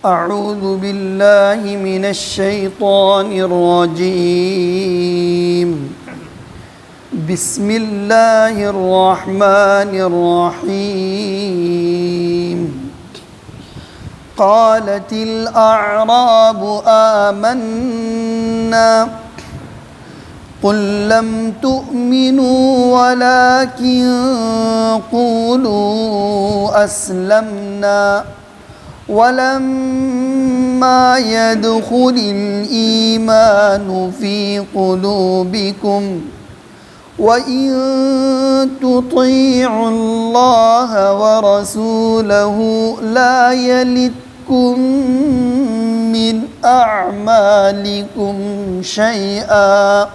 أعوذ بالله من الشيطان الرجيم بسم الله الرحمن الرحيم قالت الأعراب آمنا قل لم تؤمنوا ولكن قولوا أسلمنا ولما يدخل الإيمان في قلوبكم وإن تطيعوا الله ورسوله لا يلتكم من أعمالكم شيئا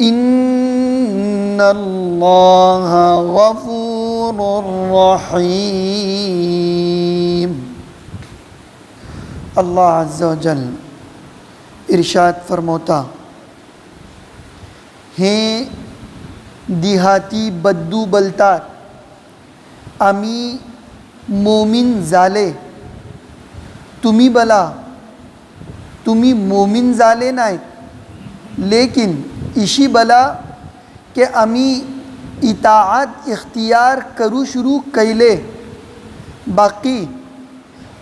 إن الله غفور رحيم। अल्लाह अज़्ज़ा वजल इरशाद फरमाता हे दिहाती बद्दू बलतात आम्ही मोमीन झाले तुम्ही बला तुम्ही मोमीन झाले नाहीत लेकिन इशी बला के आम्ही इताअत इख्तियार करू शुरू कैले बाकी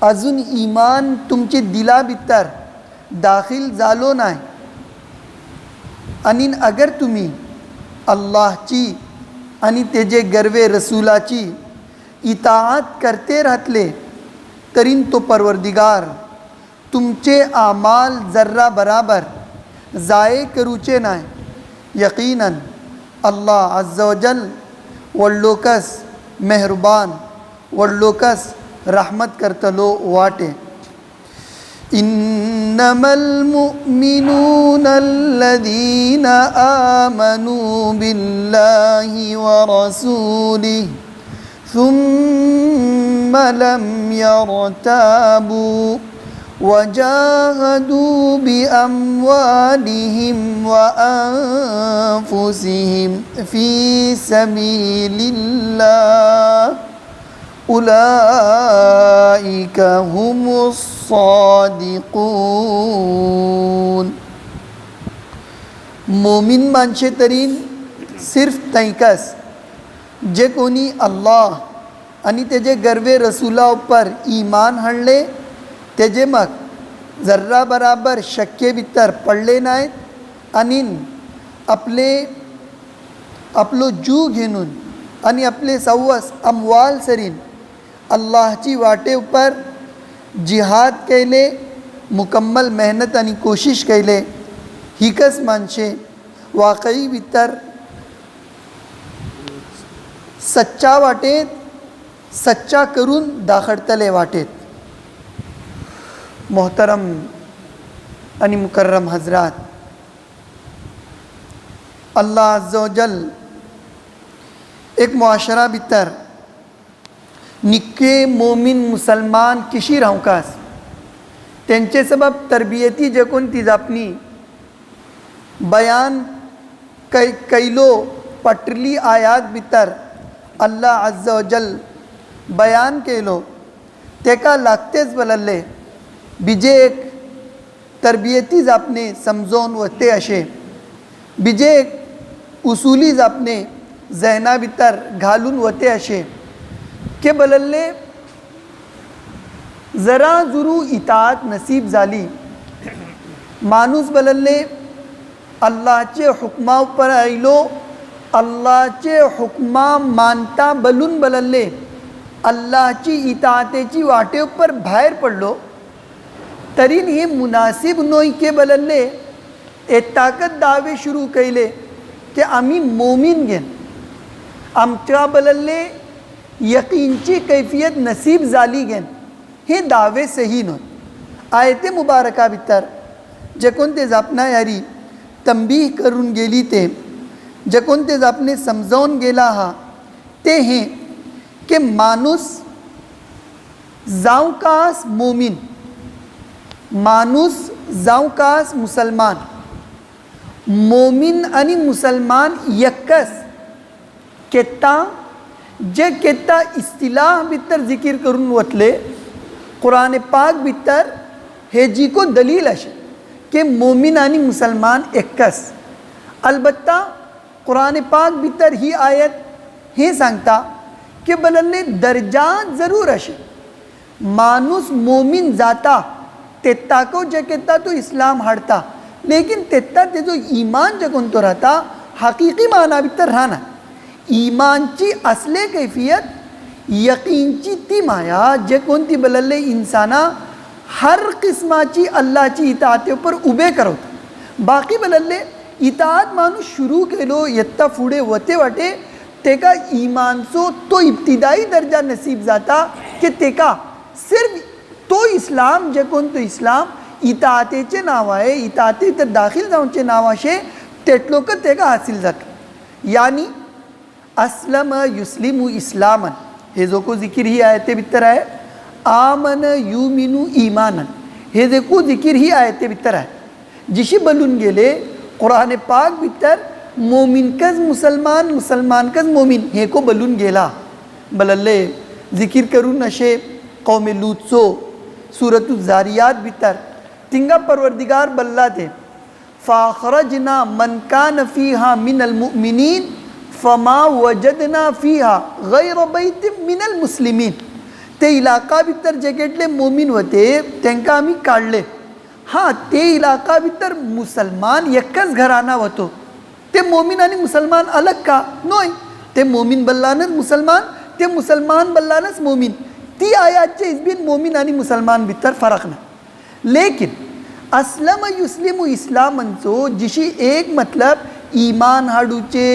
अजून ईमान तुमचे दिला भितर दाखिल झालो नाही आणि अगर तुम्ही अल्लाहची आणि तेजे गर्वे रसूलाची इताअत करते राहतले तरीन तो परवरदिगार तुमचे आमाल जर्रा बराबर जाये करूचे नाही। यकीनन अल्लाह अज़्ज़ा वजल वल्लोकस मेहरबान वल्लोकस रहमत करतलो वाटे। इन्नमल मुमिनून अल्लज़ीना आमनू बिल्लाहि व रसूलिहि सुम्मा लम यरताबू वजाहदू बिअम्वालिहिम व अनफुसिहिम फी सबीलिल्लाह उलाइका हुमुस सादिकून। मोमीन मानशे तरीन सिर्फ तैकस जे कोणी अल्लाह आणि तेजे गर्वे रसूला उपर ईमान हाडले तेजे मग जर्रा बराबर शक्य भितर पडले नाहीत आणि आपलो जीव घेऊन आणि आपले सवस अमवाल सरीन अल्लाहची वाटे उपर जिहाद केले मुकम्मल मेहनत आणि कोशिश केले हिकस मानशे वाकई भितर सच्चा वाटेत सच्चा करून दाखडतले वाटेत। मोहतरम आणि मुकर्रम हजरात अल्लाह अज़्ज़ा वजल एक मुआशरा भितर निक्के मोमीन मुसलमान किशी रावकास तेंचे सबब तरबियती जे कोण ती जापनी बयान कैलो पटली आयात भितर अल्लाह अज़्ज़ा वजल बयान केलो तेका लागतेच बलल्ले बिजे एक तरबियती जापने समजोन वते अशे बिजे एक उसूली जापने जहना भितर घालून वते अशे के बलल्ले जरा जुरू इताअत नसीब झाली माणूस बलल्ले अल्लाहचे हुक्मा उपर आयलो अल्लाहचे हुक्मा मानता बलून बलल्ले अल्लाहची इताअतेची वाटे उपर भायर पडलो तरीन हे मुनासिब नोई के बलल्ले ए ताकत दावे शुरू कैले के आम्ही मोमीन घेन आमच्या बलल्ले यकीनची कैफियत नसीब झाली घेन हे दावे सही नोत। आयते मुबारका भितर जे कोणते जापना यारी तंबीह करून गेली ते जे कोणते जापने समजावून गेला हा ते हे के माणूस जावकास मोमीन माणूस जावकास मुसलमान मोमीन आणि मुसलमान यक्कस केत्ता जे केत्ता इस्तिलाह भितर जिकीर करून वतले कुरान पाक भितर हेजी को दलील अशे के मोमिन आनी मुसलमान एकच. अलबत्ता कुरान पाक भितर ही आयत हे सांगता की बलल्ले दर्जा जरूर अशे. माणूस मोमिन जाता तेत्ताको जकेता तो इस्लाम हाडता, लेकिन तेत्ता तेजो ईमान जे कोण तो राहता हकीकी माना भितर राहना. ईमानची असले कैफियत यकीनची ती माया जे कोणती बलल्ले इंसाना हर किस्माची अल्लाची इताते पर उभे करवता. बाकी बलल्ले इतात माणूस शुरू केलो येत्ता फुडे वते वाटे तेका ईमानचो तो इब्तिदाई दर्जा नसीब जाता की तेका सिर्फ तो इस्लाम जे कोण तो इस्लाम इतातेचे नाव आहे, इताते तर दाखिल जावचे नाव अशे तेटलोक तेका हासिल जाता. यानी अस्लम युस्लिमु इस्लामन हे जो को जिकिर ही आयते भितर आहे. आमन युमिनु ईमानन हे जे को जिकिर ही आयते भितर आहे. जिशी बलून गेले कुरान पाक भितर मोमिनकच मुसलमान मुसलमानकच मोमिन हे को बलून गेला. बलल्ले जिकिर करून अशे कौमे लूतचो सूरतु जारियात भितर तिंगा परवरदिगार बल्ला थे फ़ाख़रजना मन कान फ़ीहा मिनल मुमिनीन फमा वजदना फ़ीहा गैर बैत मिनल मुस्लिमीन. ते इलाका भितर जेकेटले मोमिन होते तेंका आम्ही काढले. हां ते इलाका भितर मुसलमान एकच घराना होतो. ते मोमिन आणि मुसलमान अलग का नोय. ते मोमिन बल्लानच मुसलमान, ते मुसलमान बल्लानच मोमिन. ती आयातचे इस्बिन मोमिन आणि मुसलमान भितर फरक ना. लेकिन अस्लम युस्लिमु इस्लामंचो जिशी एक मतलब ईमान हाडूचे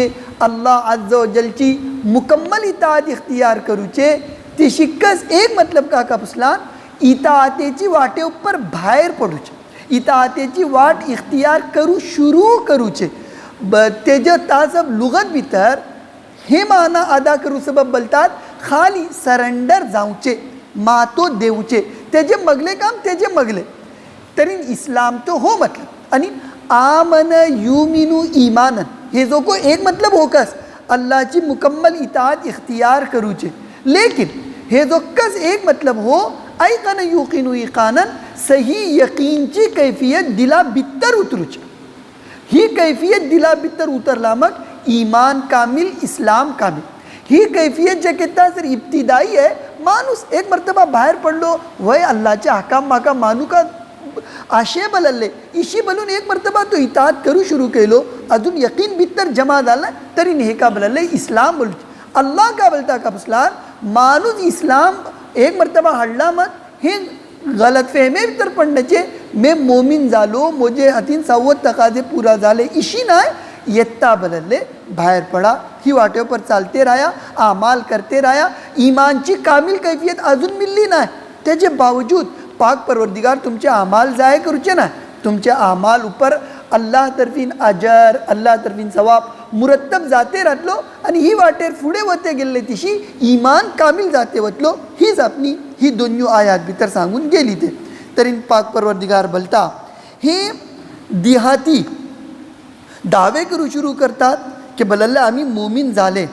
अल्लाह अज्ज व जलची मुकम्मल इताअत इख्तियार करूचे ती शिक्कस एक मतलब का कापुसलान इताअतेची वाटे उपर भायर पडूचे, इताअतेची वाट इख्तियार करू शुरू करूचे. तेज तासब लुगत भितर हे माना अदा करू सबब बोलतात खाली सरेंडर जाऊचे, मातो देऊचे. तेजे मगले काम तेजे मगले तरी इस्लाम तो हो मतलब. आणि आमन युमिनु ईमानन हे जो को एक मतलब होकस अल्लाहची मुकम्मल इताअत इख्तियार करूचे. लेकिन हे जो कस एक मतलब हो ऐकन युकिनु इकानन सही यकीनची कैफियत दिला भितर उतरूचे. ही कैफियत दिला भितर उतरला मग ईमान कामिल इस्लाम कामिल. ही कैफियत जे कितना जर इब्तिदाई आहे माणूस एक मर्तबा बाहेर पडलो वय अल्लाहचे हकाम माका मानू का आशे बलल्ले इशी बलून एक मर्तबा तो इताअत करू शुरू केलो अजून यकीन भितर जमा झाला तरी हे का बलल्ले इस्लाम बोल. अल्लाह का बोलता का पुसलान माणूस इस्लाम एक मर्तबा हाडला मग हे गलतफहमी भितर पडण्याचे मे मोमिन झालो मोजे हातीन 90 तकाजे पुरा झाले इशी नाही. येत्ता बदलले बाहेर पडा ही वाटेवर चालते राया आमाल करते राया. ईमानची कामिल कैफियत अजून मिळली नाही त्याचे बावजूद पाक परवरदिगार तुमचे आमाल जाय करूचे ना. तुमच्या आमाल उपर अल्लाह तर्फीन अजर अल्लाह तर्फीन सवाब मुरत्तब जाते राहतलो आणि ही वाटेर फुडे वते गेले तिशी ईमान कामिल जाते वतलो. हीच आपली ही दोन्ही आयात भितर सांगून गेली. ते तरी पाक परवरदिगार बोलता हे दिहाती दावे करू शुरू करतात की बलल्ला आम्ही मोमिन झाले.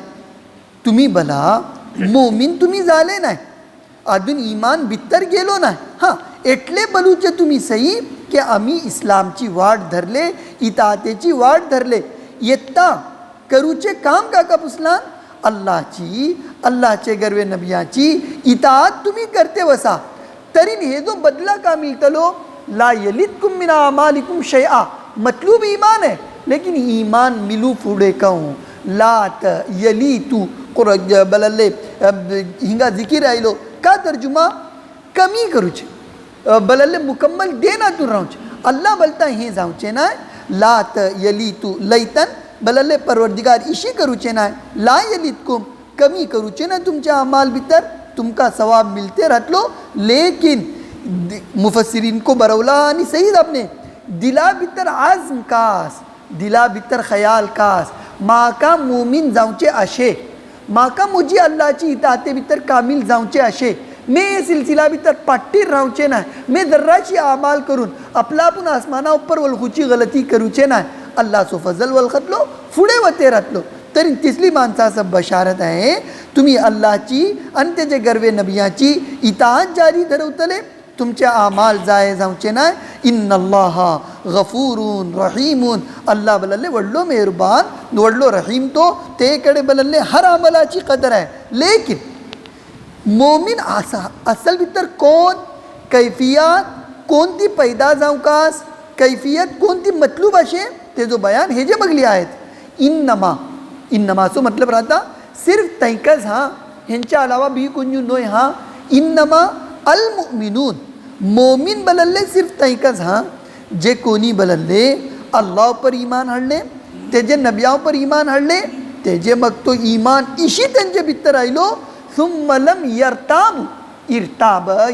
तुम्ही बला मोमिन तुम्ही झाले नाही अजून ईमान भितर गेलो नाही. हां एटले बलूचे तुम्ही सही की आम्ही इस्लामची वाट धरले इतातेची वाट धरले. येत्ता करूचे काम काका पुसलान अल्लाहची अल्लाहचे गर्वे नबियाची इताअत तुम्ही करते वसा तरी हे जो बदला का मिळतलो ला यलिदकुम मिन अमालिकुम शैआ. मतलूब ईमान है लेकिन ईमान मिलू फुडे कहूँ लात यली तू बलल्ले हिंगा जिकिर आयलो का तर्जुमा कमी करूचे बलल्ले मुकम्मल देना तू राहूचे. अल्लाह बोलता हे जाऊचे ना लात यली तू लैतन बलल्ले परवरदिगार इशी करूचे ना ला यलिदकुम कमी करूचे ना तुमच्या अमाल भितर तुमका सवाब मिलते राहतलो. लेकिन मुफस्सिरीन को बरवला आणि सही आपने दिला भितर आज़म कास दिला भितर ख्याल कास माका मोमिन जाऊचे अशे माका मुजी अल्लाहची इताते भितर कामिल जाऊचे अशे मे सिलसिला भितर पाट्टीर रावचे ना मे जर्राची आमाल करून आपला आपण आसमाना उपर वलखुची गलती करूचे ना. अल्लाह सो फजल वलखतलो फुडे वते राहतलो तरी तिसरी माणसाचं बशारत आहे, तुम्ही अल्लाची आणि तेजे गर्वे नबियाची इताअत जारी धरवतले, तुमचे आमाल जाय जावचे नाय. इन्नल्लाह गफूरुन रहीमुन, अल्लाह बलल्ले वडलो मेहरबान वडलो रहीम तो ते कडे बलल्ले हर अमलाची कदर आहे. लेकिन मोमीन असल भितर कोण, कैफियत कोणती पैदा जावकास, कैफियत कोणती मतलूब अशे तेजो बयान हे जे बगली आहेत. इन्नमाचो मतलब राहता सिर्फ तैकच हाँ, ह्यांच्या अलावा भी कुंजू नोय हाँ. इन्नमा अल मुमिनून, मोमिन बलल्ले सिर्फ तैकच हाँ जे कोणी बलल्ले अल्लाह पर ईमान हाडले, तेजे नबियां पर ईमान हाडले, तेजे मग तो ईमान इशी त्यांचे भितर आयलो. सुम्म लम यरताबू,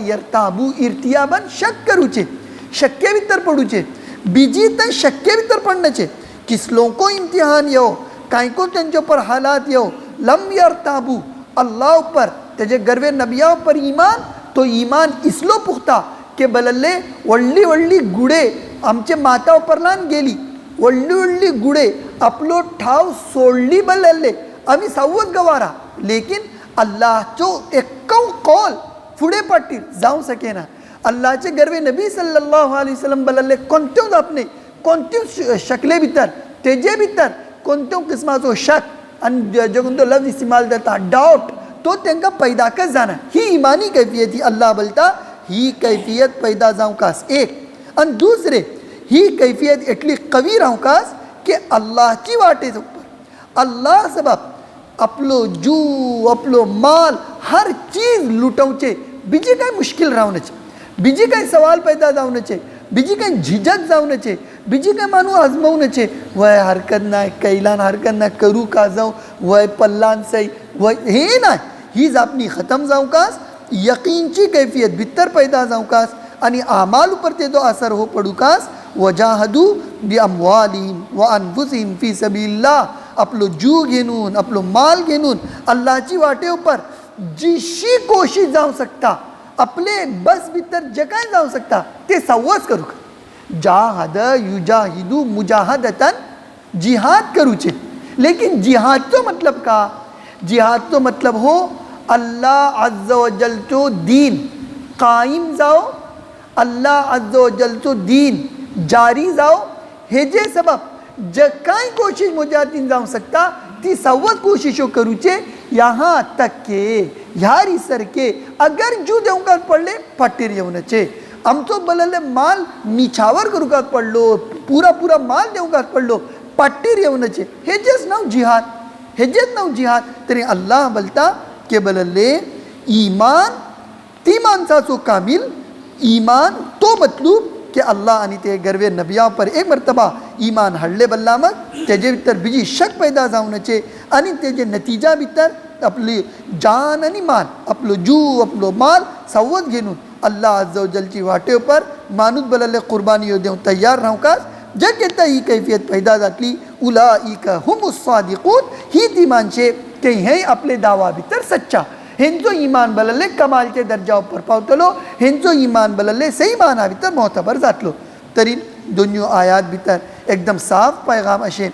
यरताबू इर्तियाबन शक करूचे, शक्य भितर पडूचे, बीजी तर शक्य भितर पडण्याचे. किसलों को इम्तिहान यो, कांको त्यांच्या पर हालात यो. लम यरताबू, अल्लाह पर तेजे गर्वे नबिया पर ईमान, तो ईमान इसलो पुख्ता के बलल्ले वडली वडली गुडे आमचे माता परलान गेली, वडली वडली गुडे आपलो ठाव सोडली बलल्ले आम्ही सावध गवारा. लेकिन अल्लाहचो एक्कव कौल फुडे पाटील जाऊ सकेना. अल्लाहचे गर्वे नबी सल्लल्लाहु अलैहि वसल्लम बलल्ले कोणत्योच आपणे कोणत्यो शकले भितर तेजे भितर कोणत्यो किस्माचो शक आणि जगून तो लफ्ज इस्तेमाल जाता डाउट, तो त्यांना पैदाकच जाणार. ही इमानी कैफियत ही अल्लाह बोलता ही कैफियत पैदा जावकास एक. आणि दुसरे ही कैफियत एटली कवी रावकास की अल्लाहची वाटे अल्लाह सबब आपलो जू आपलो माल हर चीज लुटवचे, बीजी काय मुश्किल रावण्याचे, बीजी काय सवाल पैदा जावण्याचे, बीजी काय झिझक जावण्याचे, बीजी काय मानू आजमावण्याचे. वय हरकत नाही, कैलान हरकत नाही, करू का जाऊ, वय पल्लान सई वय हे नाही. हीच आपली खतम जावकास यकीनची कैफियत भितर पैदा जावकास आणि आमाल उपर तेजो असर हो पडूकास. वजाहदू बी अमवालिहिम व अनफुसिहिम फी सबीलिल्लाह, आपलो जीव घेऊन आपलो माल घेऊन अल्लाहची वाटे उपर जिशी कोशिश जाऊ शकता, आपले बस भितर जे काय जाऊ शकता ते सवच करू. जाहद युजाहिदू मुजाहदतन, जिहाद करूचे. लेकिन जिहादचो मतलब का, जिहादचो मतलब हो अल्लाह अज्जा व जलचो दीन कायम जाओ, अल्लाह अज्जा व जलचो दीन जारी जाओ. हे जे सबब जे काय कोशिश मुजाहिदीन जाऊ शकता ती सवत कोशिशो करूचे. यहाँ तक के ह्यारी सरके अगर जू देऊकात पडले फाटीर येऊनचे, आमचो बलले माल निछावर करूकात पडलो, पूरा पूरा माल देऊकात पडलो पाटीर येऊनचे. हे जेच नाव जिहाद, हे जेच नाव जिहाद. तरी अल्लाह बोलता के बलले ईमान ती माणसाचो कामिल ईमान तो मतलूब की अल्लाह आणि ते गर्वे नबिया पर एक मर्तबा ईमान हाडले बल्ला मग तेजे भितर बीजी शक पैदा जावनाचे आणि तेजे नतिजा भितर आपली जान आणि माल आपलो जीव आपलो माल सावध घेऊन अल्लाह अज्जा व जलची वाटे पर माणूस बलले कुर्बानी देऊ तयार रावकास. जे केता ही कैफियत पैदा जातली उलाइका हुमुस सादिकून, ही ती माणसे ते हे आपले दावा भितर सच्चा. हेंचो ईमान बलले कमालचे दर्जा पर पावतलो, हेंचो ईमान बलले सही माना भितर मोहतबर जातलो. तरी दोन्ही आयात भितर एकदम साफ पैगाम असे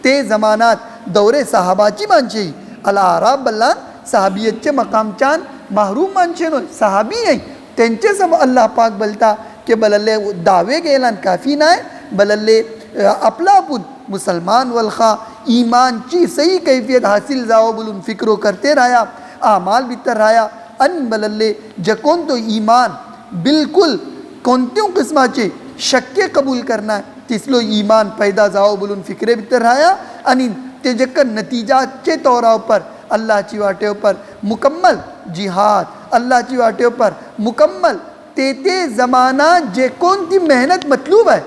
ते जमानात दौरे सहाबाची माणसे अला आराब बल्लान सहाबियतचे मकामचान महरूम माणसे नो सहाबी आहे त्यांचे सब अल्लाह पाक बोलता के बलले दावे गेलान काफी नाही, बलले आपला आपण मुसलमान वलखा ईमानची सही कैफियत हासिल जाओ बोलून फिक्रो करते राया, आमाल भितर राया. अन बलले जकोन तो ईमान बिलकुल कोणत्या किस्माचे शक्य कबूल करना तिसलो ईमान पैदा जाओ बोलून फिक्रे भितर राया आणि ते जक नतीजाचे तौराव पर अल्लाहची वाटे पर मुकम्मल जिहाद, अल्लाहची वाटे पर मुकम्मल ते जमाना जे कोणती मेहनत मतलूब आहे,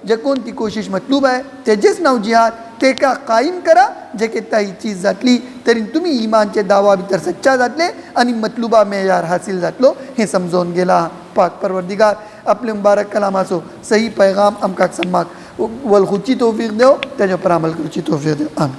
जे कोणती कोशिश मतलूब आहे तेजेच नाव जिहाद. ते का कायम करा जे की ही चीज जातली तरी तुम्ही इमानचे दावा भितर सच्चा जातले आणि मतलूबा मेयार हासिल जातलो हे समजून गेला. पाक परवरदिगार आपले मुबारक कलामाचो सही पैगाम आमकां सम्माक वलखुची तौफीक देव, त्याच्या पर अमल करूची तौफीक देव. आमीन.